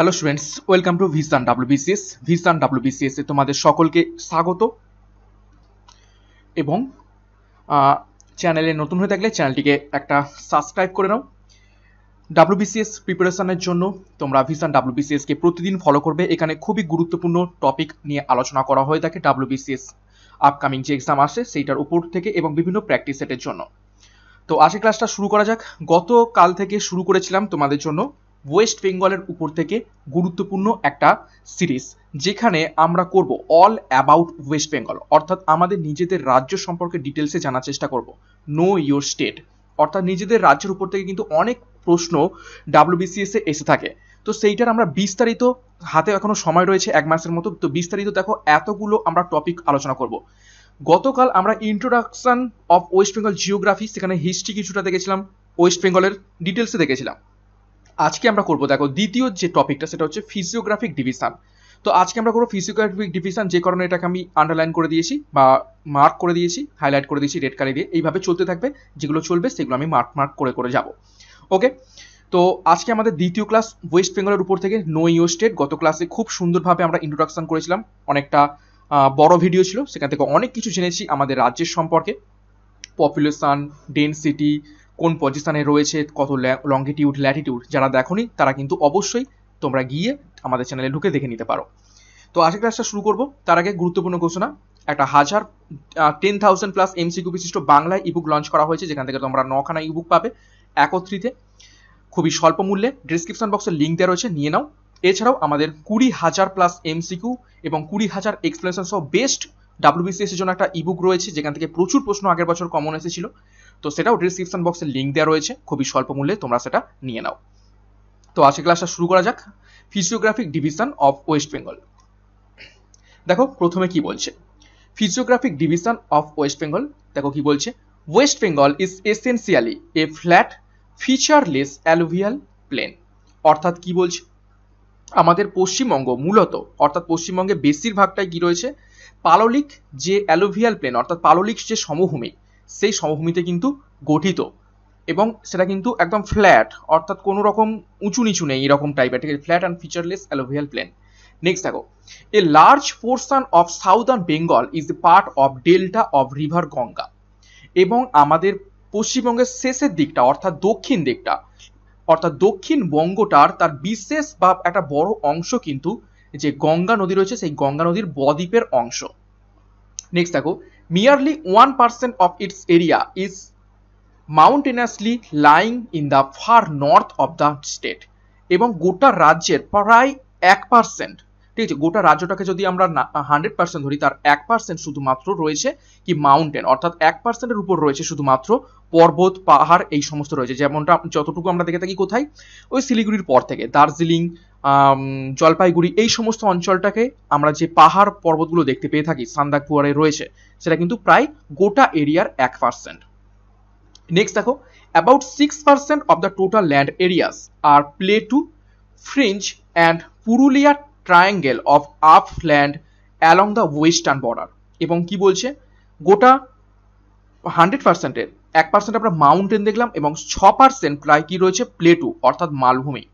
Hello students, welcome to Vision WBCS. Vision WBCS এ তোমাদের সকলকে স্বাগত এবং চ্যানেলে নতুন হয়ে থাকলে চ্যানেলটিকে একটা সাবস্ক্রাইব করে নাও। ডাব্লিউবিসিএস প্রিপারেশনের জন্য তোমরা ভিসান ডাব্লিউবিসিএস কে প্রতিদিন ফলো করবে। এখানে খুবই গুরুত্বপূর্ণ টপিক নিয়ে আলোচনা করা হয়ে থাকে ডাব্লিউবিসিএস আপকামিং যে এক্সাম আসে সেইটার উপর থেকে এবং বিভিন্ন প্র্যাকটিস সেটের জন্য। তো আজকে ক্লাসটা শুরু করা যাক। গতকাল থেকে শুরু করেছিলাম তোমাদের জন্য ওয়েস্ট বেঙ্গলের উপর থেকে গুরুত্বপূর্ণ একটা সিরিজ, যেখানে আমরা করব অল অ্যাবাউট ওয়েস্ট বেঙ্গল, অর্থাৎ আমাদের নিজেদের রাজ্য সম্পর্কে ডিটেলসে জানার চেষ্টা করব। নো ইয়োর স্টেট, অর্থাৎ নিজেদের রাজ্যের উপর থেকে কিন্তু অনেক প্রশ্ন ডাব্লিউবিসিএস এ এসে থাকে। তো সেইটার আমরা বিস্তারিত, হাতে এখনো সময় রয়েছে 1 মাসের মতো, তো বিস্তারিত দেখো এতগুলো আমরা টপিক আলোচনা করব। গতকাল আমরা introduction of West Bengal geography, সেখানে হিস্ট্রি কিছুটা দেখেছিলাম, ওয়েস্ট বেঙ্গলের ডিটেলসে দেখেছিলাম। আজকে আমরা করবো দেখো দ্বিতীয় যে টপিকটা, সেটা হচ্ছে ফিজিওগ্রাফিক ডিভিশন। তো আজকে আমরা করবো ফিজিওগ্রাফিক ডিভিশন, যে কারণে এটাকে আমি আন্ডারলাইন করে দিয়েছি বা মার্ক করে দিয়েছি, হাইলাইট করে দিয়েছি রেড কালি দিয়ে। এইভাবে চলতে থাকবে, যেগুলো চলবে সেগুলো আমি মার্ক করে যাব। ওকে, তো আজকে আমাদের দ্বিতীয় ক্লাস ওয়েস্ট বেঙ্গলের উপর থেকে নো ইয়োর স্টেট। গত ক্লাসে খুব সুন্দরভাবে আমরা ইন্ট্রোডাকশন করেছিলাম, অনেকটা বড় ভিডিও ছিল, সেখান থেকে অনেক কিছু জেনেছি আমাদের রাজ্যের সম্পর্কে, পপুলেশন, ডেনসিটি, কোন পজিশনে রয়েছে, কত লঙ্গিটিউড ল্যাটিটিউড। যারা দেখোনি তারা কিন্তু অবশ্যই তোমরা গিয়ে আমাদের চ্যানেলে ঢুকে দেখে নিতে পারো। তো আজকে ক্লাসটা শুরু করব, তার আগে গুরুত্বপূর্ণ ঘোষণা। একটা 10,000 প্লাস এমসিকিউ বিশিষ্ট বাংলায় ইবুক লঞ্চ করা হয়েছে, যেখান থেকে তোমরা 9খানা ইবুক পাবে একত্রিতে, খুবই স্বল্প মূল্যে। ডিসক্রিপশন বক্সে লিঙ্ক দেওয়া রয়েছে, নিয়ে নাও। এছাড়াও আমাদের 20,000 প্লাস এমসিকিউ এবং 20,000 এক্সপ্লেনেশন সহ বেস্ট ডাব্লিউবিসিএস এর জন্য একটা ইবুক রয়েছে, যেখান থেকে প্রচুর প্রশ্ন আগের বছর কমন এসেছিল। তো সেটাও ডিসক্রিপশন বক্সে লিঙ্ক দেওয়া রয়েছে, খুবই স্বল্প মূল্যে, তোমরা সেটা নিয়ে নাও। তো আজকে ক্লাসটা শুরু করা যাক, physiographic division of West Bengal. দেখো প্রথমে কি বলছে, physiographic division of West Bengal. দেখো কি বলছে, West Bengal is essentially a flat featureless alluvial plain. অর্থাৎ কি বলছে, আমাদের পশ্চিমবঙ্গ মূলত, অর্থাৎ পশ্চিমবঙ্গে বেশিরভাগটাই কি রয়েছে, পাললিক যে অ্যালুভিয়াল প্লেন, অর্থাৎ পাললিক যে সমভূমি, সেই সমভূমিতে কিন্তু গঠিত, এবং সেটা কিন্তু একদম ফ্ল্যাট, অর্থাৎ কোনো রকম উঁচু নিচু নেই, এরকম টাইপের, ঠিক আছে, flat and featureless alluvial plain. Next দেখো, a large portion of southern Bengal is a part of delta of river Ganga. এবং আমাদের পশ্চিমবঙ্গের শেষের দিকটা, অর্থাৎ দক্ষিণ দিকটা, অর্থাৎ দক্ষিণবঙ্গটার তার বিশেষ বা একটা বড় অংশ কিন্তু যে গঙ্গা নদী রয়েছে, সেই গঙ্গা নদীর বদ্বীপের অংশ। নেক্সট দেখো, merely 1% of its area is mountainously lying in the far north of the state. এবং গোটা রাজ্যের প্রায় 1%, ঠিক আছে, গোটা রাজ্যটাকে যদি আমরা 100% ধরি, তার 1% শুধুমাত্র রয়েছে কি মাউন্টেন, অর্থাৎ 1%-এর উপর রয়েছে শুধুমাত্র পর্বত পাহাড়, এই সমস্ত রয়েছে। যেমনটা যতটুকু আমরা দেখে থাকি কোথায়, ওই শিলিগুড়ির পর থেকে দার্জিলিং, জলপাইগুড়ি, এই সমস্ত অঞ্চলটাকে আমরা যে পাহাড় পর্বতগুলো দেখতে পেয়ে থাকি, সান্দাকপুরে রয়েছে, সেটা কিন্তু প্রায় গোটা এরিয়ার 1%। নেক্সট দেখো, about 6% of the total land areas are plateau, fringe and Purulia triangle of upland along the western border। এবং কি বলছে, গোটা 100%-এর 1% আমরা মাউন্টেন দেখলাম, এবং 6% প্রায় কি রয়েছে, প্লেটু, অর্থাৎ মালভূমি।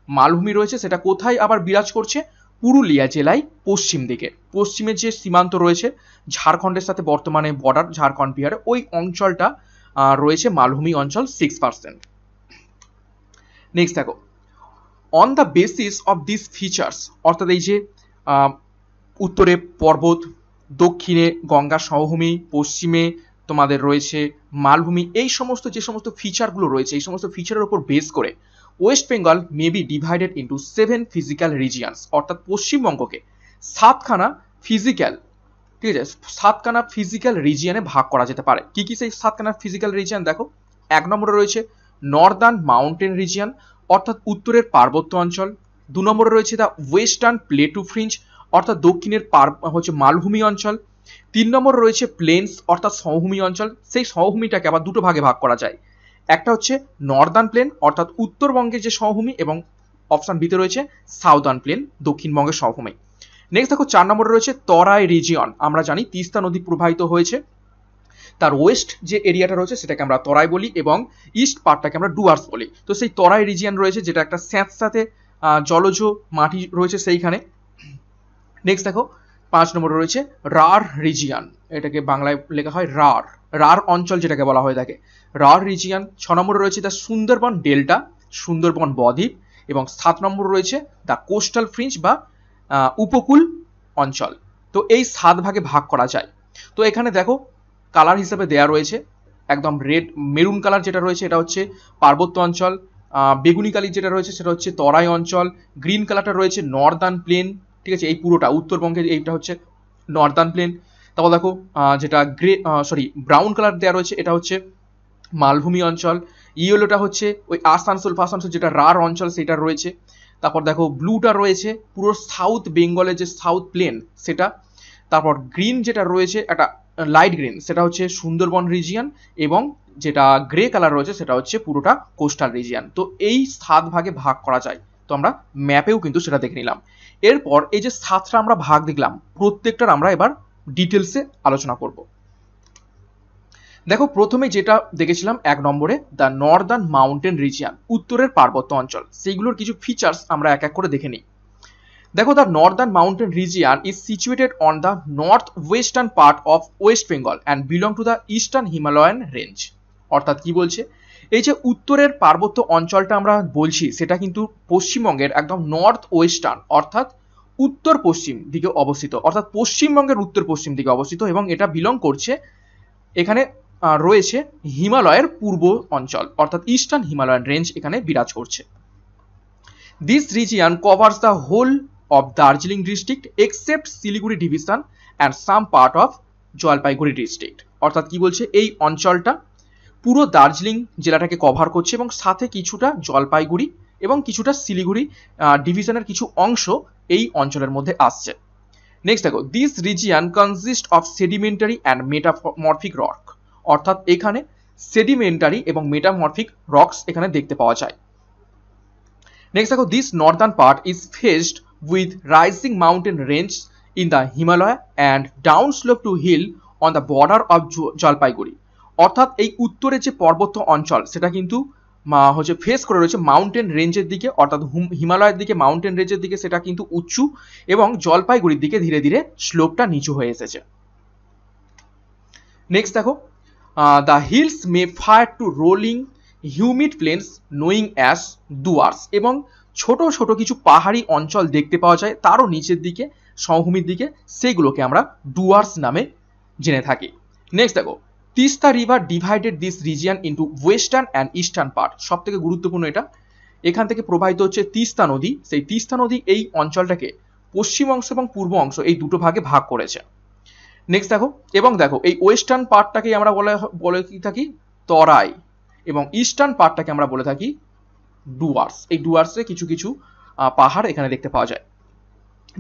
মালভূমি রয়েছে, সেটা কোথায় আবার বিরাজ করছে, পুরুলিয়া জেলায় পশ্চিম দিকে, পশ্চিমে যে সীমান্ত রয়েছে ঝাড়খণ্ডের সাথে, বর্তমানে বর্ডার ঝাড়খণ্ড বিহারে, ওই অঞ্চলটা রয়েছে মালভূমি অঞ্চল 6%। নেক্সট দেখো, on the basis of this features, অর্থাৎ এই যে উত্তরে পর্বত, দক্ষিণে গঙ্গা সমভূমি, পশ্চিমে তোমাদের রয়েছে মালভূমি, এই সমস্ত যে সমস্ত ফিচারগুলো রয়েছে, এই সমস্ত ফিচারের উপর বেস করে West Bengal may be divided into 7 physical regions. অর্থাৎ পশ্চিমবঙ্গকে 7খানা ফিজিক্যাল, ঠিক আছে, 7খানা ফিজিক্যাল রিজিয়নে ভাগ করা যেতে পারে। কি কি সেই 7খানা ফিজিক্যাল রিজিয়ন দেখো, 1 নম্বরে রয়েছে নর্দার্ন মাউন্টেন রিজিয়ন, অর্থাৎ উত্তরের পার্বত্য অঞ্চল। 2 নম্বরে রয়েছে দ্য ওয়েস্টার্ন প্লেটু ফ্রিঞ্জ, অর্থাৎ দক্ষিণের হচ্ছে মালভূমি অঞ্চল। 3 নম্বরে রয়েছে প্লেন্স, অর্থাৎ সমভূমি অঞ্চল। সেই সমভূমিটাকে আবার দুটো ভাগে ভাগ করা যায়, একটা হচ্ছে নর্দার্ন প্লেন, অর্থাৎ উত্তরবঙ্গের যে সমভূমি, এবং অপশন বিতে রয়েছে সাউদার্ন প্লেন, দক্ষিণবঙ্গের সমভূমি। নেক্সট দেখো, 4 নম্বরে রয়েছে তরাই রিজিয়ন। আমরা জানি তিস্তা নদী প্রবাহিত হয়েছে, তার ওয়েস্ট যে এরিয়াটা রয়েছে সেটাকে আমরা তরাই বলি, এবং ইস্ট পার্টটাকে আমরা ডুয়ার্স বলি। তো সেই তরাই রিজিয়ন রয়েছে, যেটা একটা স্যাঁতস্যাঁতে জলজ মাটি রয়েছে সেইখানে। নেক্সট দেখো 5 নম্বরে রয়েছে রার রিজিয়ান, এটাকে বাংলায় লেখা হয় রার, রার অঞ্চল যেটাকে বলা হয়ে থাকে, রার রিজিয়ান। 6 নম্বরে রয়েছে দ্য সুন্দরবন ডেল্টা, সুন্দরবন বদ্বীপ, এবং 7 নম্বরে রয়েছে দ্য কোস্টাল ফ্রিঞ্জ বা উপকূল অঞ্চল। তো এই 7 ভাগে ভাগ করা যায়। তো এখানে দেখো কালার হিসেবে দেয়া রয়েছে, একদম রেড মেরুন কালার যেটা রয়েছে এটা হচ্ছে পার্বত্য অঞ্চল, বেগুনি কালি যেটা রয়েছে সেটা হচ্ছে তরাই অঞ্চল, গ্রিন কালারটা রয়েছে নর্দার্ন প্লেন, ঠিক আছে, এই পুরোটা উত্তরবঙ্গের এইটা হচ্ছে নর্দার্ন প্লেন। তারপর দেখো যেটা ব্রাউন কালার দেওয়া রয়েছে এটা হচ্ছে মালভূমি অঞ্চল, ইয়েলোটা হচ্ছে ওই আসানসোল ফাসানসোল যেটা রার অঞ্চল সেটা রয়েছে। তারপর দেখো ব্লুটা রয়েছে পুরো সাউথ বেঙ্গলের যে সাউথ প্লেন সেটা। তারপর গ্রিন যেটা রয়েছে একটা লাইট গ্রিন সেটা হচ্ছে সুন্দরবন রিজিয়ন, এবং যেটা গ্রে কালার রয়েছে সেটা হচ্ছে পুরোটা কোস্টাল রিজিয়ন। তো এই 7 ভাগে ভাগ করা যায়, তো আমরা ম্যাপেও কিন্তু সেটা দেখে নিলাম। এরপর এই যে 7টা আমরা ভাগ দেখলাম প্রত্যেকটার আমরা এবার ডিটেলসে আলোচনা করব। দেখো প্রথমে যেটা দেখেছিলাম 1 নম্বরে দ্য নর্দার্ন মাউন্টেন রিজিয়ন, উত্তরের পার্বত্য অঞ্চল, সেইগুলোর কিছু ফিচার্স আমরা এক এক করে দেখে নিই। দেখো the Northern mountain region is situated on the north western part of West Bengal and belong to the eastern Himalayan range. অর্থাৎ কি বলছে, এই যে উত্তরের পার্বত্য অঞ্চলটা আমরা বলছি সেটা কিন্তু পশ্চিমবঙ্গের একদম নর্থ ওয়েস্টার্ন অর্থাৎ উত্তর পশ্চিম দিকে অবস্থিত, অর্থাৎ পশ্চিমবঙ্গের উত্তর পশ্চিম দিকে অবস্থিত, এবং এটা বিলং করছে, এখানে রয়েছে হিমালয়ের পূর্ব অঞ্চল অর্থাৎ ইস্টার্ন হিমালয়ান রেঞ্জ এখানে বিরাজ করছে। This region covers the whole of Darjeeling district except Siliguri division and some part of Jalpaiguri district. অর্থাৎ কি বলছে, এই অঞ্চলটা পুরো দার্জিলিং জেলাটাকে কভার করছে এবং সাথে কিছুটা জলপাইগুড়ি এবং কিছুটা শিলিগুড়ি ডিভিশনের কিছু অংশ এই অঞ্চলের মধ্যে আসছে। নেক্সট দেখো this region consist of sedimentary and metamorphic rock, অর্থাৎ এখানে সেডিমেন্টারি এবং মেটামরফিক রকস এখানে দেখতে পাওয়া যায়। নেক্সট দেখো this northern part is faced with rising mountain range in the Himalaya and down slope to hill on the border of Jalpaiguri. অর্থাৎ এই উত্তরের যে পর্বত্য অঞ্চল সেটা কিন্তু ফেস করে রয়েছে মাউন্টেন রেঞ্জের দিকে, অর্থাৎ হিমালয়ের দিকে মাউন্টেন রেঞ্জের দিকে সেটা কিন্তু উঁচু, এবং জলপাইগুড়ির দিকে ধীরে ধীরে স্লোপটা নিচু হয়ে এসেছে। নেক্সট দেখো the hills may fire to rolling humid plains knowing as Duars, এবং ছোট ছোট কিছু পাহাড়ি অঞ্চল দেখতে পাওয়া যায় তারও নিচের দিকে সমভূমির দিকে, সেগুলোকে আমরা ডুয়ার্স নামে জেনে থাকি। নেক্সট দেখো Teesta river divided this region into western and eastern part. সব থেকে গুরুত্বপূর্ণ এটা, এখান থেকে প্রবাহিত হচ্ছে তিস্তা নদী, সেই তিস্তা নদী এই অঞ্চলটাকে পশ্চিম অংশ এবং পূর্ব অংশ এই দুটো ভাগে ভাগ করেছে। নেক্সট দেখো, এবং দেখো এই ওয়েস্টার্ন পার্টটাকে আমরা বলে কি থাকি তরাই, এবং ইস্টার্ন পার্টটাকে আমরা বলে থাকি ডুয়ার্স। এই ডুয়ার্সে কিছু কিছু পাহাড় এখানে দেখতে পাওয়া যায়।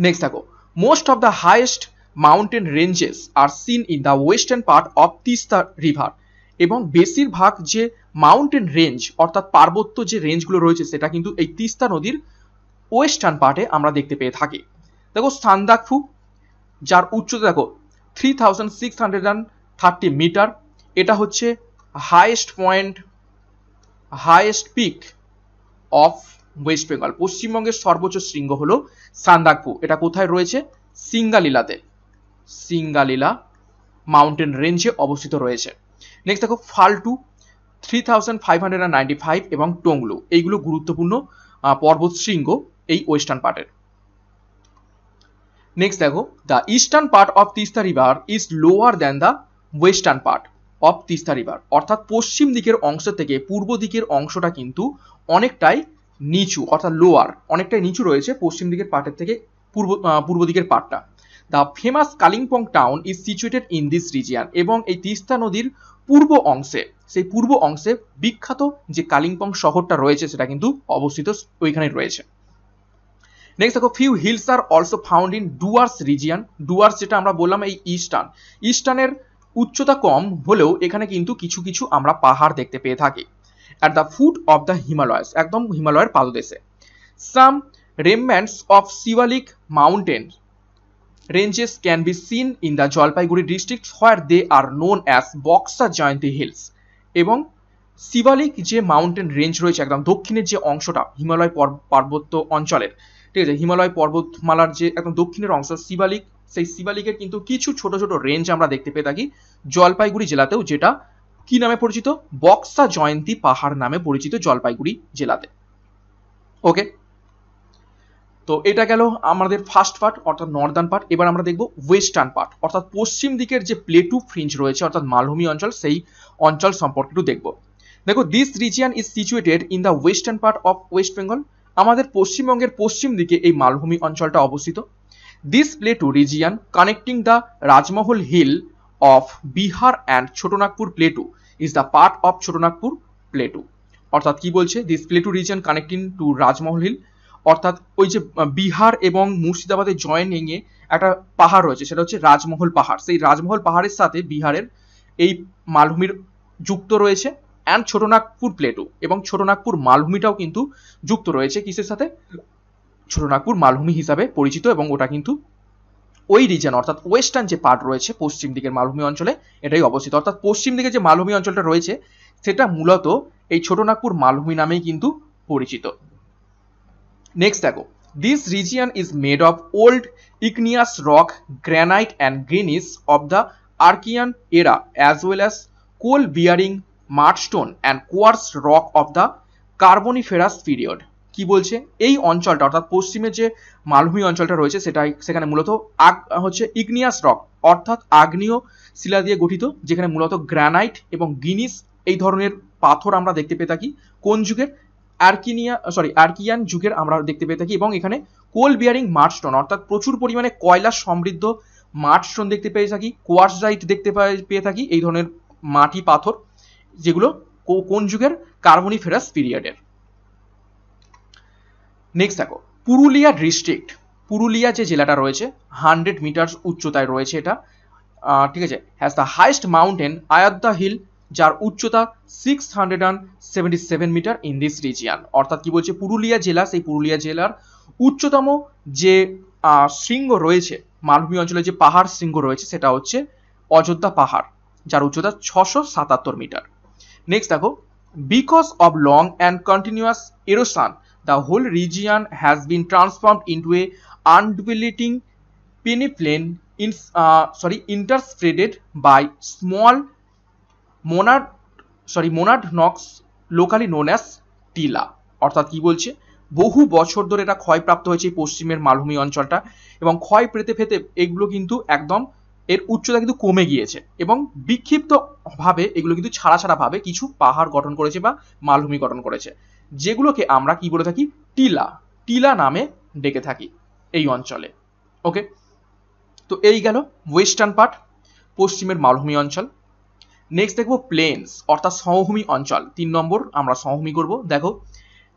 নেক্সট দেখো most of the highest mountain ranges are seen in the western part of Teesta river, এবং বেশিরভাগ যে মাউন্টেন রেঞ্জ অর্থাৎ পার্বত্য যে রেঞ্জগুলো রয়েছে সেটা কিন্তু এই তিস্তা নদীর ওয়েস্টার্ন পার্টে আমরা দেখতে পেয়ে থাকি। দেখো সান্দাকফু, যার উচ্চতা দেখো 3630 মিটার, এটা হচ্ছে highest peak of West Bengal. পশ্চিমবঙ্গের সর্বোচ্চ শৃঙ্গ হলো সান্দাকফু। এটা কোথায় রয়েছে, সিঙ্গালীলাতে, সিঙ্গালীলা মাউন্টেন রেঞ্জে অবস্থিত রয়েছে। নেক্সট দেখো ফাল্টু 3595 এবং টংলু, এইগুলো গুরুত্বপূর্ণ পর্বত শৃঙ্গ এই ওয়েস্টার্ন পার্টের। নেক্সট দেখো the eastern part of Teesta river is lower than the western part of Teesta river, অর্থাৎ পশ্চিম দিকের অংশ থেকে পূর্ব দিকের অংশটা কিন্তু অনেকটাই নিচু, অর্থাৎ লোয়ার, অনেকটাই নিচু রয়েছে পশ্চিম দিকের পার্টের থেকে পূর্ব দিকের পার্টটা। The famous Kalimpong town is situated in this region, এবং এই তিস্তা নদীর পূর্ব অংশে, সেই পূর্ব অংশে বিখ্যাত যে কালিম্পং শহরটা রয়েছে সেটা কিন্তু অবস্থিত ওইখানে রয়েছে। নেক্সট দেখো few hills are also found in Dooars region. Dooars যেটা আমরা বললাম এই ইস্টার্নের উচ্চতা কম হলেও এখানে কিন্তু কিছু কিছু আমরা পাহাড় দেখতে পেয়ে থাকি। At the foot of the Himalayas, একদম হিমালয়ের পাদদেশে। Some remnants of Shivalik mountain ranges can be seen in the Jalpaiguri district where they are known as Boxer Jayanti Hills, এবং শিবালিক যে মাউন্টেন রেঞ্জ রয়েছে একদম দক্ষিণের যে অংশটা হিমালয় পার্বত্য অঞ্চলের, ঠিক আছে, হিমালয় পর্বতমালার যে একদম দক্ষিণের অংশ শিবালিক, সেই শিবালিকের কিন্তু কিছু ছোট ছোট রেঞ্জ আমরা দেখতে পেয়ে থাকি জলপাইগুড়ি জেলাতেও, যেটা কি নামে পরিচিত, বক্সা জয়ন্তী পাহাড় নামে পরিচিত জলপাইগুড়ি জেলাতে। ওকে, তো এটা গেল আমাদের ফার্স্ট পার্ট অর্থাৎ নর্দার্ন পার্ট। এবার আমরা দেখব ওয়েস্টার্ন পার্ট অর্থাৎ পশ্চিম দিকের যে প্লেটু ফ্রিঞ্জ রয়েছে অর্থাৎ মালভূমি অঞ্চল, সেই অঞ্চল সম্পর্কে একটু দেখব। দেখো, this region is situated in the western part of West Bengal. আমাদের পশ্চিমবঙ্গের পশ্চিম দিকে এই মালভূমি অঞ্চলটা অবস্থিত। This plateau region connecting the Rajmahal hill of Bihar and Chota Nagpur plateau is the part of Chota Nagpur plateau. অর্থাৎ কি বলছে, this plateau region connecting to Rajmahal hill, অর্থাৎ ওই যে বিহার এবং মুর্শিদাবাদের জয়েনিং এ একটা পাহাড় রয়েছে, সেটা হচ্ছে রাজমহল পাহাড়। সেই রাজমহল পাহাড়ের সাথে বিহারের এই মালভূমির যুক্ত রয়েছে অ্যান্ড ছোটনাগপুর প্লেটু, এবং ছোটনাগপুর মালভূমিটাও কিন্তু যুক্ত রয়েছে কিসের সাথে, ছোটনাগপুর মালভূমি হিসাবে পরিচিত, এবং ওটা কিন্তু ওই রিজন অর্থাৎ ওয়েস্টার্ন যে পার্ট রয়েছে পশ্চিম দিকের মালভূমি অঞ্চলে এটাই অবস্থিত। অর্থাৎ পশ্চিম দিকে যে মালভূমি অঞ্চলটা রয়েছে সেটা মূলত এই ছোটনাগপুর মালভূমি নামেই কিন্তু পরিচিত। নেক্সট দেখো, this region is made of old igneous rock, granite and greenish of the Archean era as well as coal bearing mudstone and quartz rock of the Carboniferous period। কি বলছে, এই অঞ্চলটা অর্থাৎ পশ্চিমে যে মালভূমি অঞ্চলটা রয়েছে সেখানে মূলত হচ্ছে ইগনিয়াস রক অর্থাৎ আগ্নেয় শিলা দিয়ে গঠিত, যেখানে মূলত গ্রানাইট এবং গিনিস এই ধরনের পাথর আমরা দেখতে পেয়ে থাকি। কোন যুগের, আর্কিয়ান যুগের আমরা দেখতে পেয়ে থাকি, এবং এখানে কোল বিয়ারিং মাডস্টোন অর্থাৎ প্রচুর পরিমাণে কয়লা সমৃদ্ধ মাডস্টোন দেখতে পেয়ে থাকি, কোয়ার্টজাইট দেখতে পেয়ে থাকি, এই ধরনের মাটি পাথর, যেগুলো কোন যুগের, কার্বনিফেরাস পিরিয়ডের। নেক্সট দেখো, পুরুলিয়া ডিস্ট্রিক্ট, পুরুলিয়া যে জেলাটা রয়েছে 100 মিটার উচ্চতায় রয়েছে এটা, ঠিক আছে, has the highest mountain Ajodhya hill, যার উচ্চতা 677 মিটার ইন দিস রিজিয়ন। অর্থাৎ কি বলছে, পুরুলিয়া জেলা, সেই পুরুলিয়া জেলার উচ্চতম যে শৃঙ্গ রয়েছে মালভূমি অঞ্চলে, যে পাহাড় শৃঙ্গ রয়েছে সেটা হচ্ছে অযোধ্যা পাহাড়, যার উচ্চতা 677 মিটার। নেক্সট দেখো, because of long and continuous erosion the whole region has been transformed into a undulating peneplain interspreaded by small monadnocks locally known as টিলা। অর্থাৎ কি বলছে, বহু বছর ধরে এটা ক্ষয়প্রাপ্ত হয়েছে এই পশ্চিমের মালভূমি অঞ্চলটা, এবং ক্ষয় পেতে পেতে এগুলো কিন্তু একদম এর উচ্চতা কিন্তু কমে গিয়েছে, এবং বিক্ষিপ্ত ভাবে এগুলো কিন্তু ছাড়া ছাড়া ভাবে কিছু পাহাড় গঠন করেছে বা মালভূমি গঠন করেছে, যেগুলোকে আমরা কি বলে থাকি, টিলা, টিলা নামে ডেকে থাকি এই অঞ্চলে। ওকে, তো এই গেল ওয়েস্টার্ন পার্ট, পশ্চিমের মালভূমি অঞ্চল। নেক্সট দেখবো প্লেন্স অর্থাৎ সমভূমি অঞ্চল। 3 নম্বর আমরা সমভূমি করব। দেখো,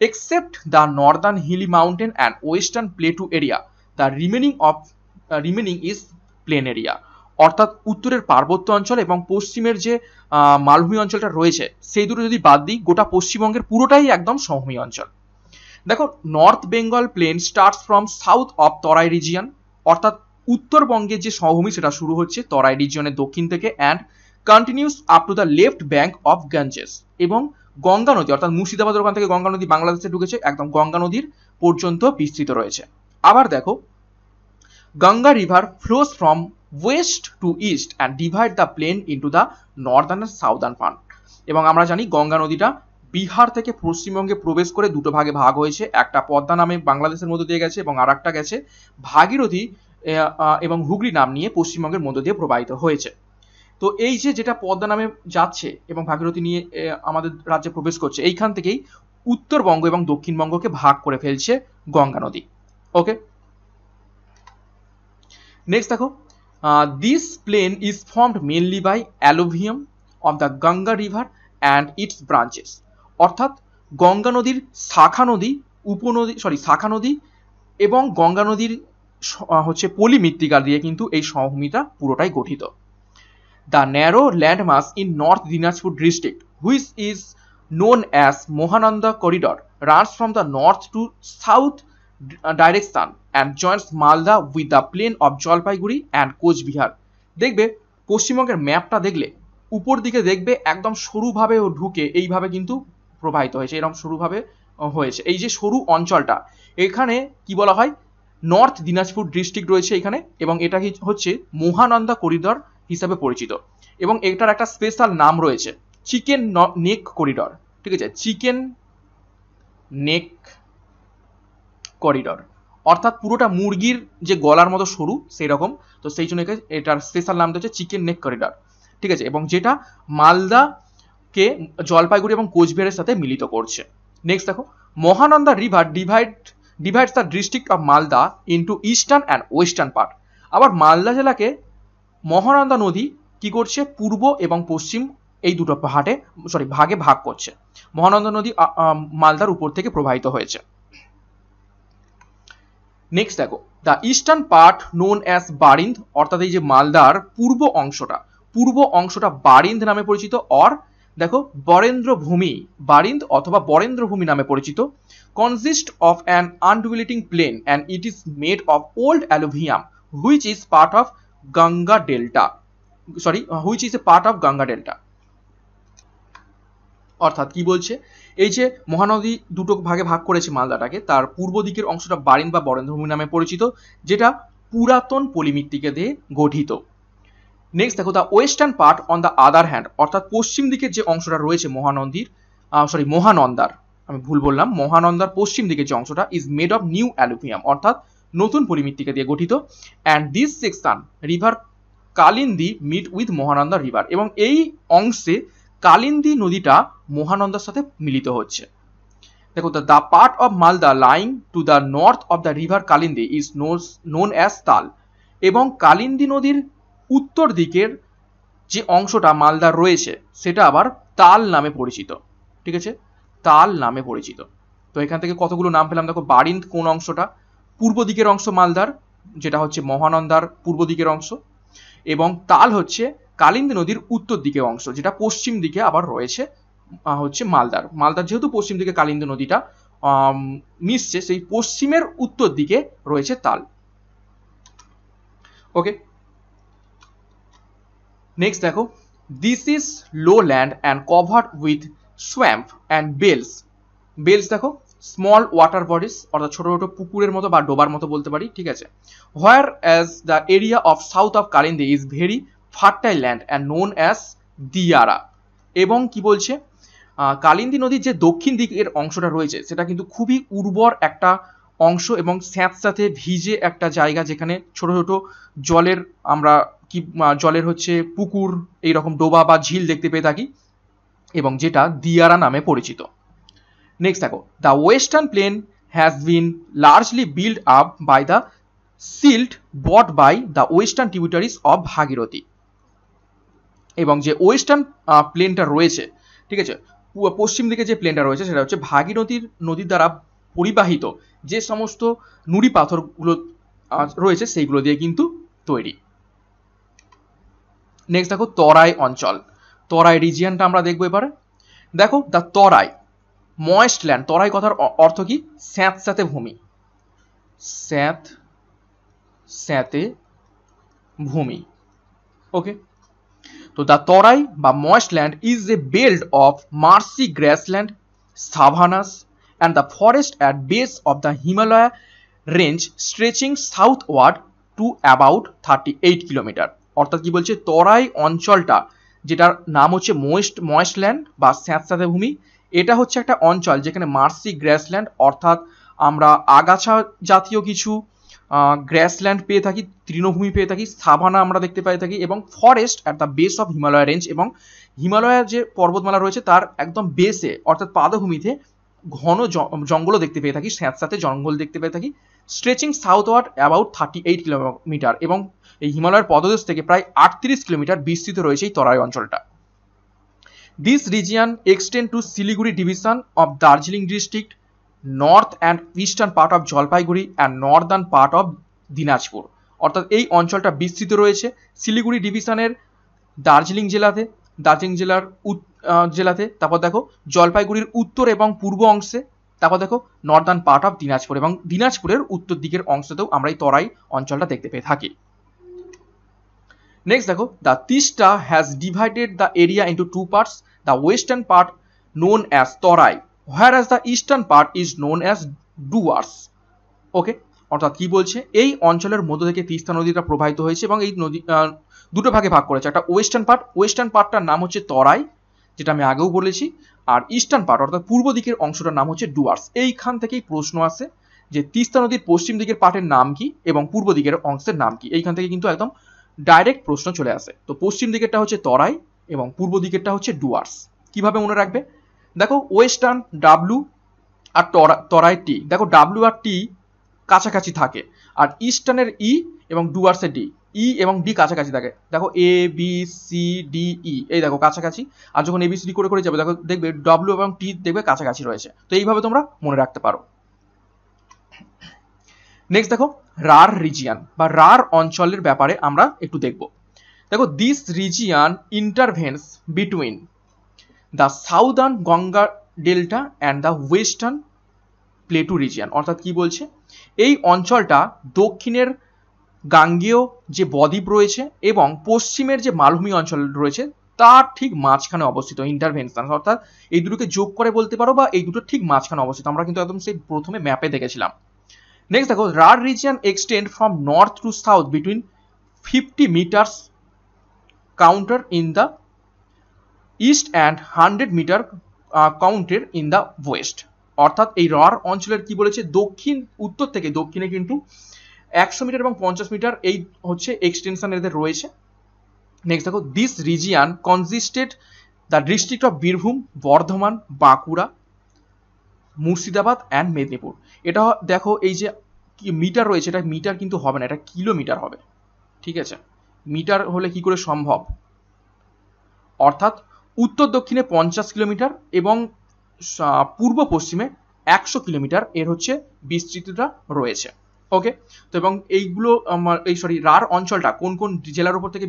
except the northern hilly mountain and western plateau area the remaining is plain area. অর্থাৎ উত্তরের পার্বত্য অঞ্চল এবং পশ্চিমের যে মালভূমি অঞ্চলটা রয়েছে সেই দুটো যদি বাদ দিই, গোটা পশ্চিমবঙ্গের পুরোটাই একদম সমভূমি অঞ্চল। দেখো, North Bengal plain starts from south of Terai region, অর্থাৎ উত্তরবঙ্গের যে সমভূমি সেটা শুরু হচ্ছে তরাই রিজিয়নের দক্ষিণ থেকে, and continuous up to the left bank of Ganges, এবং গঙ্গা নদী অর্থাৎ মুর্শিদাবাদের ওখান থেকে গঙ্গা নদী বাংলাদেশে ঢুকেছে, একদম গঙ্গা নদীর পর্যন্ত বিস্তৃত রয়েছে। আবার দেখো, Ganga river flows from west to east and divide the plain into the northern and southern part. এবং আমরা জানি গঙ্গা নদীটা বিহার থেকে পশ্চিমবঙ্গে প্রবেশ করে দুটো ভাগে ভাগ হয়েছে, একটা পদ্মা নামে বাংলাদেশের মধ্য দিয়ে গেছে, এবং আর একটা গেছে ভাগীরথী এবং হুগলি নাম নিয়ে পশ্চিমবঙ্গের মধ্য দিয়ে প্রবাহিত হয়েছে। তো এই যেটা পদ্মা নামে যাচ্ছে এবং ভাগীরথী নিয়ে আমাদের রাজ্যে প্রবেশ করছে, এইখান থেকেই উত্তরবঙ্গ এবং দক্ষিণবঙ্গকে ভাগ করে ফেলছে গঙ্গা নদী। ওকে, নেক্সট দেখো, this plain is formed mainly by alluvium of the Ganga river and its branches. অর্থাৎ গঙ্গা নদীর শাখা নদী এবং গঙ্গা নদীর হচ্ছে পলি মৃত্তিকা দিয়ে কিন্তু এই সমভূমিটা পুরোটাই গঠিত। The narrow landmass in north Dinajpur district which is known as Mohananda Corridor runs from the north to south direction and joins Malda with the plain of Jalpaiguri and Coach Bihar। দেখবে পশ্চিমবঙ্গের ম্যাপটা দেখলে উপর দিকে দেখবে একদম সরুভাবে ঢুকে এইভাবে কিন্তু প্রবাহিত হয়েছে, এরকম সরুভাবে হয়েছে। এই যে সরু অঞ্চলটা, এখানে কি বলা হয়, নর্থ দিনাজপুর ডিস্ট্রিক্ট রয়েছে এখানে, এবং এটা হচ্ছে মহানন্দা করিডর হিসাবে পরিচিত, এবং এটার একটা স্পেশাল নাম রয়েছে চিকেন নেক করিডর। ঠিক আছে, চিকেন নেক করিডর, অর্থাৎ পুরোটা মুরগির যে গলার মতো সরু সেই রকম, তো সেই জন্য এটার স্পেশাল নাম হচ্ছে চিকেন নেক করিডর। ঠিক আছে, এবং যেটা মালদাকে জলপাইগুড়ি এবং কোচবিহারের সাথে মিলিত করছে। নেক্সট দেখো, Mahananda river divides the district of Malda into eastern and western part. আবার মালদা জেলাকে মহানন্দা নদী কি করছে, পূর্ব এবং পশ্চিম এই দুটো ভাগে ভাগ করছে। মহানন্দা নদী মালদার উপর থেকে প্রবাহিত হয়েছে। নেক্সট দেখো, the eastern part known as Barind, অর্থাৎ এই যে মালদার পূর্ব অংশটা বারিন্দ নামে পরিচিত, অর দেখো বরেন্দ্র ভূমি, বারিন্দ অথবা বরেন্দ্র ভূমি নামে পরিচিত, consist of an undulating plain and it is made of old alluvium which is part of Ganga delta, অর্থাৎ কি বলছে, এই যে মহানদী দুটো ভাগে ভাগ করেছে মালদাটাকে, তার পূর্ব দিকের অংশটা বারিন্দ বা বরেন্দ্রভূমি নামে পরিচিত, যেটা পুরাতন পলিমৃত্তিকা দিয়ে গঠিত। নেক্সট দেখো, the western part on the other hand, অর্থাৎ পশ্চিম দিকের যে অংশটা রয়েছে মহানন্দার পশ্চিম দিকের যে অংশটা is made of new alluvium, অর্থাৎ নতুন পলিমৃত্তিকা দিয়ে গঠিত। And this section river Kalindi meet with Mahananda river, এবং এই অংশে কালিন্দী নদীটা মহানন্দার সাথে মিলিত হচ্ছে। দেখো, the part of Malda lying to the north of the river Kalindi is known as তাল, এবং কালিন্দী নদীর উত্তর দিকের যে অংশটা মালদার রয়েছে সেটা আবার তাল নামে পরিচিত। ঠিক আছে, তাল নামে পরিচিত। তো এখান থেকে কতগুলো নাম পেলাম। দেখো, বারিন্দ কোন অংশটা, পূর্ব দিকের অংশ মালদার, যেটা হচ্ছে মহানন্দার পূর্ব দিকের অংশ, এবং তাল হচ্ছে কালিন্দী নদীর উত্তর দিকের অংশ, যেটা পশ্চিম দিকে আবার রয়েছে হচ্ছে মালদার যেহেতু পশ্চিম দিকে কালিন্দী নদীটা মিশছে, সেই পশ্চিমের উত্তর দিকে রয়েছে তাল। ওকে, নেক্সট দেখো, this is low land and covered with swamp and beels দেখো স্মল ওয়াটার বডিজ, অর্থাৎ ছোট ছোট পুকুরের মতো বা ডোবার মতো বলতে পারি। ঠিক আছে, whereas the area of south of Kalindi is very fertile land and known as Diara, এবং কি বলছে, কালিন্দী নদীর যে দক্ষিণ দিকের অংশটা রয়েছে সেটা কিন্তু খুবই উর্বর একটা অংশ এবং স্যাঁতস্যাঁতে ভিজে একটা জায়গা, যেখানে ছোট ছোট জলের হচ্ছে পুকুর, এইরকম ডোবা বা ঝিল দেখতে পেয়ে থাকি, এবং যেটা দিয়ারা নামে পরিচিত। নেক্সট দেখো, the western plain has been largely build up by the silt brought by the western tributaries of Bhagirathi, এবং যে ওয়েস্টার্ন প্লেনটা রয়েছে, ঠিক আছে, পশ্চিম দিকে যে প্লেনটা রয়েছে সেটা হচ্ছে নদীর দ্বারা পরিবাহিত যে সমস্ত নুড়ি পাথরগুলো রয়েছে সেইগুলো দিয়ে কিন্তু তৈরি। নেক্সট দেখো, তরাই অঞ্চল, তরাই রিজিয়নটা আমরা দেখবো এবারে। দেখো, দ্য তরাই ময়েস্ট ল্যান্ড, তরাই কথার অর্থ কি, স্যাঁতস্যাঁতে ভূমি, স্যাঁতস্যাঁতে ভূমি। ওকে, তো দ্য তরাই বা moist land is a belt of marshy grassland, savannas and the forest at base of the Himalaya range stretching southward to about 38 kilometre. অর্থাৎ কি বলছে, তরাই অঞ্চলটা, যেটার নাম হচ্ছে ময়েস্ট ল্যান্ড বা স্যাঁতস্যাঁতে ভূমি, এটা হচ্ছে একটা অঞ্চল যেখানে মার্সি গ্রাসল্যান্ড, অর্থাৎ আমরা আগাছা জাতীয় কিছু গ্রাসল্যান্ড পেয়ে থাকি, তৃণভূমি পেয়ে থাকি, সাভানা আমরা দেখতে পাই থাকি, এবং forest at the base of Himalaya range, এবং হিমালয়ের যে পর্বতমালা রয়েছে তার একদম বেসে অর্থাৎ পাদভূমিতে ঘন জঙ্গলও দেখতে পেয়ে থাকি, স্যাঁতস্যাঁতে জঙ্গল দেখতে পেয়ে থাকি, স্ট্রেচিং সাউথওয়ার্ড অ্যাবাউট 38 কিলোমিটার, এবং এই হিমালয়ের পদদেশ থেকে প্রায় 38 কিলোমিটার বিস্তৃত রয়েছে এই তরাই অঞ্চলটা। This region extend two Siliguri division of Darjeeling district, north and eastern part of Jalpaiguri and Northern part of Dinajpur. অর্থাৎ এই অঞ্চলটা বিস্তৃত রয়েছে শিলিগুড়ি ডিভিশনের দার্জিলিং জেলাতে, তারপর দেখো জলপাইগুড়ির উত্তর এবং পূর্ব অংশে, তারপর দেখো নর্দার্ন পার্ট অফ দিনাজপুর, এবং দিনাজপুরের উত্তর দিকের অংশতেও আমরা এই তরাই অঞ্চলটা দেখতে পেয়ে থাকি। নেক্সট দেখো, the Teesta has divided the area into two parts, the western part known as Terai, whereas the eastern part is known as Dooars. Okay, অর্থাৎ কি বলছে, এই অঞ্চলের মধ্য থেকে তিস্তা নদীটা প্রবাহিত হয়েছে এবং এই নদী দুটো ভাগে ভাগ করেছে। একটা ওয়েস্টার্ন পার্টটার নাম হচ্ছে তরাই, যেটা আমি আগেও বলেছি, আর ইস্টার্ন পার্ট অর্থাৎ পূর্ব দিকের অংশটার নাম হচ্ছে ডুয়ার্স। এইখান থেকেই প্রশ্ন আসে যে তিস্তা নদীর পশ্চিম দিকের পার্টের নাম কি এবং পূর্ব দিকের অংশের নাম কি। এইখান থেকে কিন্তু একদম ডাইরেক্ট প্রশ্ন চলে আসে। তো পশ্চিম দিকেরটা হচ্ছে তরাই এবং পূর্ব দিকেরটা হচ্ছে ডুয়ার্স। কিভাবে মনে রাখবে, দেখো ওয়েস্টার্ন ডাব্লু আর তরাই টি, দেখো ডাব্লু আর টি কাছাকাছি থাকে, আর ইস্টার্নের ই এবং ডুয়ার্সের ডি, ই এবং ডি কাছাকাছি থাকে। দেখো A B C D E, এই দেখো কাছাকাছি, আর যখন এ বি সি ডি করে করে যাবে দেখো দেখবে ডব্লিউ এবং টি দেখবে কাছাকাছি রয়েছে। তো এইভাবে তোমরা মনে রাখতে পারো। নেক্সট দেখো, রার রিজিয়ান বা রার অঞ্চলের ব্যাপারে আমরা একটু দেখব। দেখো, this region intervenes between the southern Ganga delta and the western plateau region. অর্থাৎ কি বলছে, এই অঞ্চলটা দক্ষিণের গাঙ্গেয় যে বদ্বীপ রয়েছে এবং পশ্চিমের যে মালভূমি অঞ্চল রয়েছে তার ঠিক মাঝখানে অবস্থিত। ইন্টারভেনশন অর্থাৎ এই দুটোকে যোগ করে বলতে পারো বা এই দুটো ঠিক মাঝখানে অবস্থিত। আমরা কিন্তু একদম সেই প্রথমে ম্যাপে দেখেছিলাম। নেক্সট দেখো, Rarh region extend from north to south between 50 metres contour in the east and 100 metre contour in the west. অর্থাৎ এই রার অঞ্চলের কি বলেছে, উত্তর থেকে দক্ষিণে কিন্তু 100 মিটার এবং 50 মিটার এই হচ্ছে এক্সটেনশন এদের রয়েছে। নেক্সট দেখো, this region consisted the district of Birbhum, Bardhaman, Bankura, Murshidabad and Medinipur. এটা দেখো এই যে মিটার রয়েছে, এটা মিটার কিন্তু হবে না, এটা কিলোমিটার হবে। ঠিক আছে, মিটার হলে কি করে সম্ভব, অর্থাৎ উত্তর দক্ষিণে 50 কিলোমিটার এবং পূর্ব পশ্চিমে 100 কিলোমিটার এর হচ্ছে বিস্তৃতিটা রয়েছে। ওকে, তো এবং এইগুলো রার অঞ্চলটা কোন কোন জেলার উপর থেকে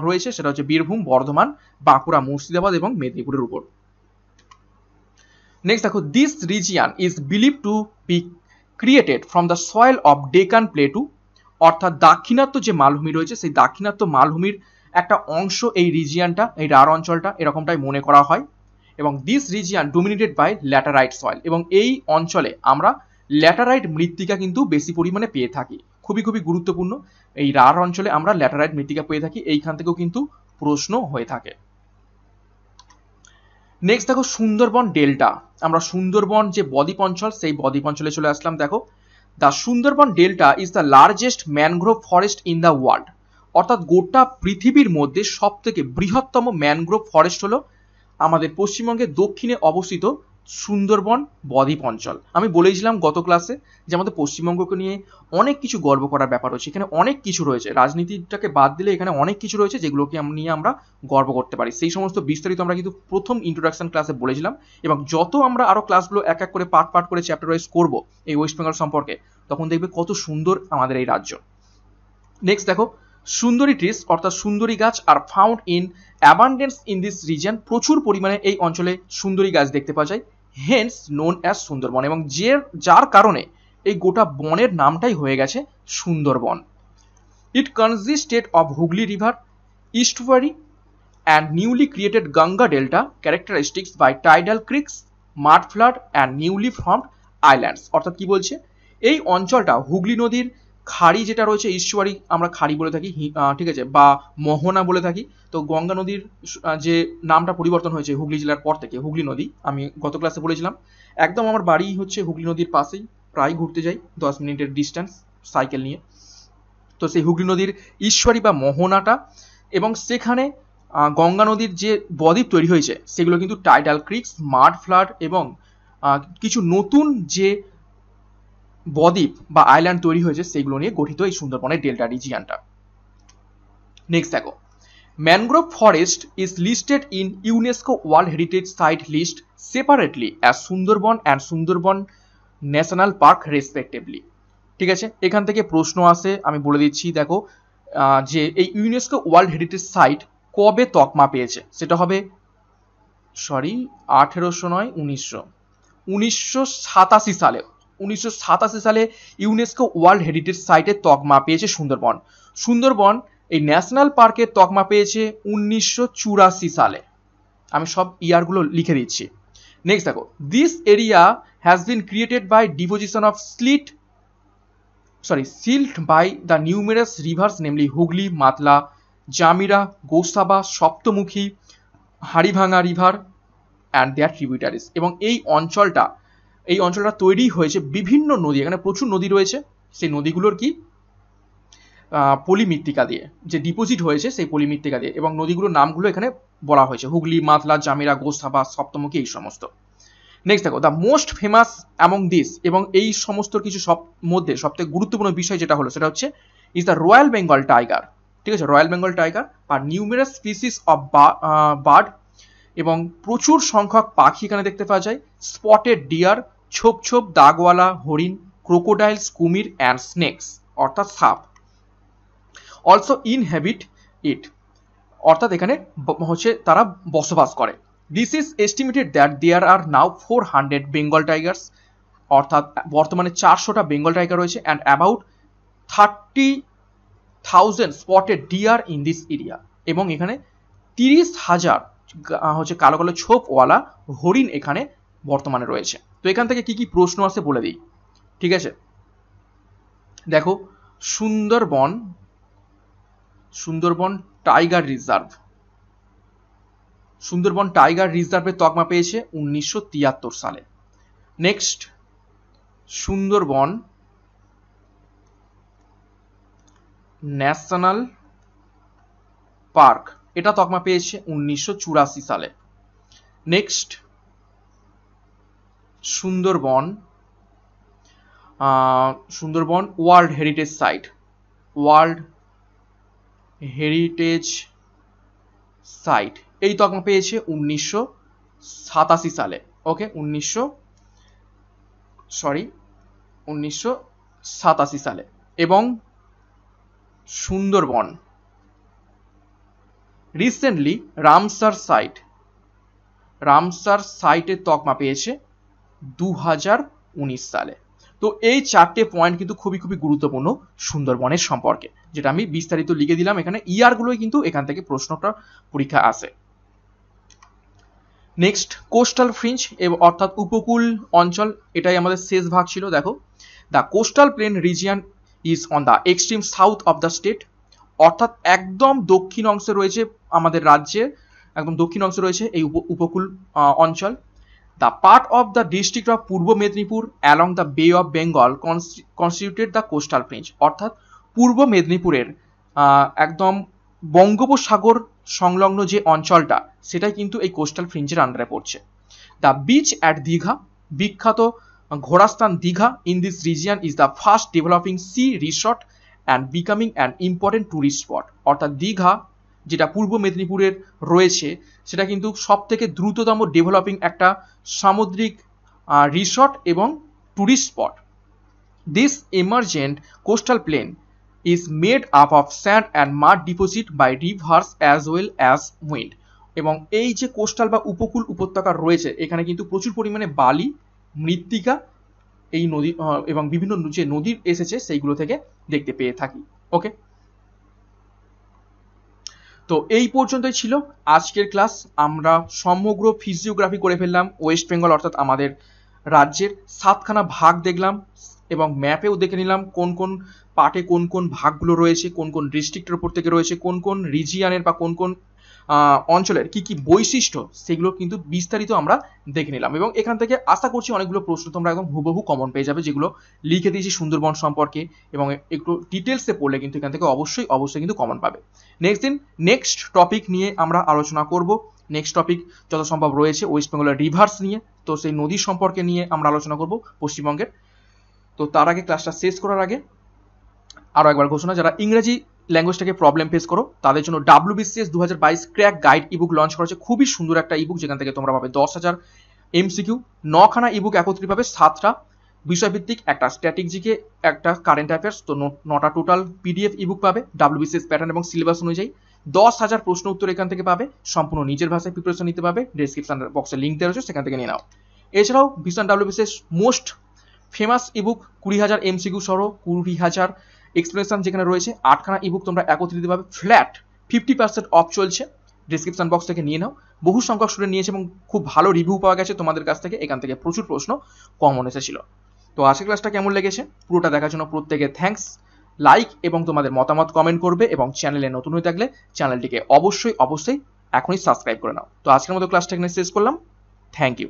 রয়েছে, সেটা হচ্ছে বীরভূম, বর্ধমান, বাঁকুড়া, মুর্শিদাবাদ এবং মেদিনীপুরের উপর। নেক্সট দেখো, this region is believe two B created from the soil of Deccan plateau. অর্থাৎ দাক্ষিণাত্য যে মালভূমি রয়েছে সেই দাক্ষিণাত্য মালভূমির একটা অংশ এই রিজিয়ানটা, এই রার অঞ্চলটা এরকমটাই মনে করা হয়। এবং this region dominated by laterite soil, এবং এই অঞ্চলে আমরা ল্যাটারাইট মৃত্তিকা কিন্তু বেশি পরিমাণে পেয়ে থাকি। খুবই খুবই গুরুত্বপূর্ণ, এই রার অঞ্চলে আমরা ল্যাটারাইট মৃত্তিকা পেয়ে থাকি, এইখান থেকেও কিন্তু প্রশ্ন হয়ে থাকে। নেক্সট দেখো, সুন্দরবন ডেল্টা। আমরা সুন্দরবন যে বদ্বীপ অঞ্চল সেই বদ্বীপ অঞ্চলে চলে আসলাম। দেখো, the Sundarban delta is the largest mangrove forest in the world. অর্থাৎ গোটা পৃথিবীর মধ্যে সব থেকে বৃহত্তম ম্যানগ্রোভ ফরেস্ট হলো আমাদের পশ্চিমবঙ্গের দক্ষিণে অবস্থিত সুন্দরবন বদ্বীপ অঞ্চল। আমি বলেছিলাম গত ক্লাসে যে আমাদের পশ্চিমবঙ্গকে নিয়ে অনেক কিছু গর্ব করার ব্যাপার রয়েছে, এখানে অনেক কিছু রয়েছে, রাজনীতিটাকে বাদ দিলে এখানে অনেক কিছু রয়েছে যেগুলোকে নিয়ে আমরা গর্ব করতে পারি। সেই সমস্ত বিস্তারিত আমরা কিন্তু প্রথম ইন্ট্রোডাকশন ক্লাসে বলেছিলাম, এবং যত আমরা আরো ক্লাসগুলো এক এক করে পার্ট করে চ্যাপ্টার ওয়াইজ করবো এই ওয়েস্ট বেঙ্গল সম্পর্কে, তখন দেখবে কত সুন্দর আমাদের এই রাজ্য। নেক্সট দেখো, সুন্দরী ট্রিস অর্থাৎ সুন্দরী গাছ are found in abundance in this region. প্রচুর পরিমাণে এই অঞ্চলে সুন্দরী গাছ দেখতে পাওয়া যায়, হেন্স নোন অ্যাজ সুন্দরবন, এবং যার কারণে এই গোটা বনের নামটাই হয়ে গেছে Sundarban. It consisted of Hooghly river estuary and newly created Ganga delta characteristics by tidal creeks, mud flood and newly formed islands. অর্থাৎ কি বলছে, এই অঞ্চলটা হুগলি নদীর খাড়ি যেটা রয়েছে, ঈশ্বরী আমরা খাড়ি বলে থাকি, ঠিক আছে, বা মোহনা বলে থাকি। তো গঙ্গা নদীর যে নামটা পরিবর্তন হয়েছে হুগলি জেলার পর থেকে, হুগলি নদী, আমি গত ক্লাসে বলেছিলাম। একদম আমার বাড়ি হচ্ছে হুগলি নদীর পাশেই, প্রায় ঘুরতে যাই 10 মিনিটের ডিস্টেন্স সাইকেল নিয়ে। তো সেই হুগলি নদীর ঈশ্বরী বা মোহনাটা, এবং সেখানে গঙ্গা নদীর যে বদ্বীপ তৈরি হয়েছে সেগুলো কিন্তু টাইডাল ক্রিক্স, মাড ফ্লাড এবং কিছু নতুন যে বদ্বীপ বা আইল্যান্ড তৈরি হয়েছে সেগুলো নিয়ে গঠিত এই সুন্দরবনের ডেল্টা রিজিয়নটা। নেক্সট দেখো, mangrove forest is listed in UNESCO world heritage site list separately as Sundarban and Sundarban national park respectively. ঠিক আছে, এখান থেকে প্রশ্ন আসে, আমি বলে দিচ্ছি। দেখো, যে এই ইউনেস্কো ওয়ার্ল্ড হেরিটেজ সাইট কবে তকমা পেয়েছে, সেটা হবে 1987 সালে। 1987 সালে ইউনেস্কো ওয়ার্ল্ড হেরিটেজ সাইটের তকমা পেয়েছে সুন্দরবন। সুন্দরবন এই ন্যাশনাল পার্কের তকমা পেয়েছে 1984 সালে। আমি সব ইয়ারগুলো লিখে দিচ্ছি। নেক্সট দেখো, this area has been created by deposition of silt by the numerous rivers namely Hooghly, Matla, Jamira, Gosaba, Saptamukhi, হাড়িভাঙা রিভার অ্যান্ড দেয়ার ট্রিবিউটারিজ। এবং এই অঞ্চলটা তৈরি হয়েছে বিভিন্ন নদী, এখানে প্রচুর নদী রয়েছে, সেই নদীগুলোর কি পলিমৃত্তিকা দিয়ে, যে ডিপোজিট হয়েছে সেই পলিমৃত্তিকা দিয়ে, এবং নদীগুলোর নামগুলো এখানে বলা হয়েছে, হুগলি, মাতলা, জামিরা, গোসাবা, সপ্তমুখী, এই সমস্ত। নেক্সট দেখো, the most famous among this, এবং এই সমস্ত কিছু মধ্যে সবথেকে গুরুত্বপূর্ণ বিষয় যেটা হলো সেটা হচ্ছে is the royal Bengal tiger. ঠিক আছে, রয়্যাল বেঙ্গল টাইগার বা নিউমেরাস স্পিসিস অফ বার্ড, এবং প্রচুর সংখ্যক পাখি এখানে দেখতে পাওয়া যায়, স্পটেড ডিয়ার, ছোপ ছোপ দাগওয়ালা হরিণ, ক্রোকোডাইলস, কুমির অ্যান্ড স্নেকস অর্থাৎ সাপ অলসো ইনহ্যাবিট ইট, অর্থাৎ এখানে হচ্ছে তারা বসবাস করে। This is estimated that there are now 400 Bengal tigers, অর্থাৎ বর্তমানে 400টা বেঙ্গল টাইগার রয়েছে, and about 30,000 spotted deer in this area, এবং এখানে 30,000 হচ্ছে কালো কালো ছোপওয়ালা হরিণ এখানে বর্তমানে রয়েছে। তো এখান থেকে কি কি প্রশ্ন আসে বলে দিই। ঠিক আছে, দেখো, সুন্দরবন টাইগার রিজার্ভের তকমা পেয়েছে 1973 সালে। নেক্সট, সুন্দরবন ন্যাশনাল পার্ক, এটা তকমা পেয়েছে 1984 সালে। Next, Sundarban world heritage site, এই তকমা পেয়েছে 1987 সালে। ওকে, 1987 সালে। এবং সুন্দরবন রিসেন্টলি রামসার সাইটের তকমা পেয়েছে 2019 সালে। তো এই 4টে পয়েন্ট কিন্তু খুবই গুরুত্বপূর্ণ সুন্দরবনের সম্পর্কে, যেটা আমি বিস্তারিত লিখে দিলাম এখানে। ইয়ারগুলোই কিন্তু এখান থেকে প্রশ্নটা পরীক্ষা আসে। নেক্সট, কোস্টাল ফ্রিঞ্জ অর্থাৎ উপকূল অঞ্চল, এটাই আমাদের শেষ ভাগ ছিল। দেখো, the coastal plain region is on the extreme south of the state, অর্থাৎ একদম দক্ষিণ অংশে রয়েছে আমাদের রাজ্যের, একদম দক্ষিণ অংশে রয়েছে এই উপকূল অঞ্চল। The part of the district of Purba Medinipur along the Bay of Bengal constituted the coastal fringe, অর্থাৎ পূর্ব মেদিনীপুরের একদম বঙ্গোপসাগর সংলগ্ন যে অঞ্চলটা, সেটাই কিন্তু এই কোস্টাল ফ্রিঞ্জের আন্ডারে পড়ছে। দ্য বিচ অ্যাট দীঘা, বিখ্যাত ঘোড়াস্থান Digha in this region is the first developing C resort and becoming an important tourist spot, অর্থাৎ দীঘা যেটা পূর্ব মেদিনীপুরের রয়েছে, সেটা কিন্তু সব থেকে দ্রুততম ডেভেলপিং একটা সামুদ্রিক রিসর্ট এবং tourist spot. This emergent coastal plain is made up of sand and mud deposit by rivers as well as wind, এবং এই যে কোস্টাল বা উপকূল উপত্যকা রয়েছে, এখানে কিন্তু প্রচুর পরিমাণে বালি, মৃত্তিকা, এই নদী এবং বিভিন্ন যে নদী এসেছে সেইগুলো থেকে দেখতে পেয়ে থাকি। ওকে, তো এই পর্যন্তই ছিল আজকের ক্লাস। আমরা সমগ্র ফিজিওগ্রাফি করে ফেললাম ওয়েস্ট বেঙ্গল, অর্থাৎ আমাদের রাজ্যের 7খানা ভাগ দেখলাম, এবং ম্যাপেও দেখে নিলাম কোন কোন পার্টে কোন কোন ভাগগুলো রয়েছে, কোন কোন ডিস্ট্রিক্টের উপর থেকে রয়েছে, কোন কোন রিজিয়নের বা কোন কোন অঞ্চলের কি কি বৈশিষ্ট্য, সেগুলো কিন্তু বিস্তারিত আমরা দেখে নিলাম। এবং এখান থেকে আশা করছি অনেকগুলো প্রশ্ন তোমরা একদম হুবহু কমন পেয়ে যাবে, যেগুলো লিখে দিয়েছি সুন্দরবন সম্পর্কে, এবং একটু ডিটেলসে পড়লে কিন্তু এখান থেকে অবশ্যই কিন্তু কমন পাবে। নেক্সট টপিক নিয়ে আমরা আলোচনা করব। নেক্সট টপিক যত সম্ভব রয়েছে ওয়েস্ট বেঙ্গলের রিভার্স নিয়ে, তো সেই নদী সম্পর্কে নিয়ে আমরা আলোচনা করব পশ্চিমবঙ্গের। তো তার আগে, ক্লাসটা শেষ করার আগে আরও একবার ঘোষণা, যারা ইংরেজি ল্যাঙ্গুয়েজটাকে প্রবলেম ফেস করো তাদের জন্য WBCS 2022 crack guide ebook launch করেছে। খুবই সুন্দর একটা ইবুক, যেখান থেকে তোমরা পাবে 10,000 MCQ, 9খানা ইবুক একত্রিত পাবে, 7টা বিষয়ভিত্তিক, একটা স্ট্র্যাটেজিকে, একটা কারেন্ট অ্যাফেয়ার্স, তো 9টা টোটাল PDF ইবুক পাবে WBCS প্যাটার্ন এবং সিলেবাস অনুযায়ী। 10,000 প্রশ্ন উত্তর এখান থেকে পাবে, সম্পূর্ণ নিজের ভাষায় প্রিপারেশন নিতে পাবে। ডেসক্রিপশন বক্সে লিঙ্ক দেওয়া রয়েছে, সেখান থেকে নিয়ে নাও। এছাড়াও vision WBCS most famous ebook 20,000 MCQ সহ 20,000 এক্সপ্লেনেশন যেখানে রয়েছে 8খানা ইবুক তোমরা একত্রিতভাবে ফ্ল্যাট 50% অফ চলছে, ডিসক্রিপশন বক্স থেকে নিয়ে নাও। বহু সংখ্যক স্টুডেন্ট নিয়েছে এবং খুব ভালো রিভিউ পাওয়া গেছে তোমাদের কাছ থেকে, এখান থেকে প্রচুর প্রশ্ন কমন এসেছিল। তো আজকের ক্লাসটা কেমন লেগেছে পুরোটা দেখার জন্য প্রত্যেকে থ্যাঙ্কস। লাইক এবং তোমাদের মতামত কমেন্ট করবে, এবং চ্যানেলে নতুন হয়ে থাকলে চ্যানেলটিকে অবশ্যই এখনই সাবস্ক্রাইব করে নাও। তো আজকের মতো ক্লাসটা এখানে শেষ করলাম। Thank you.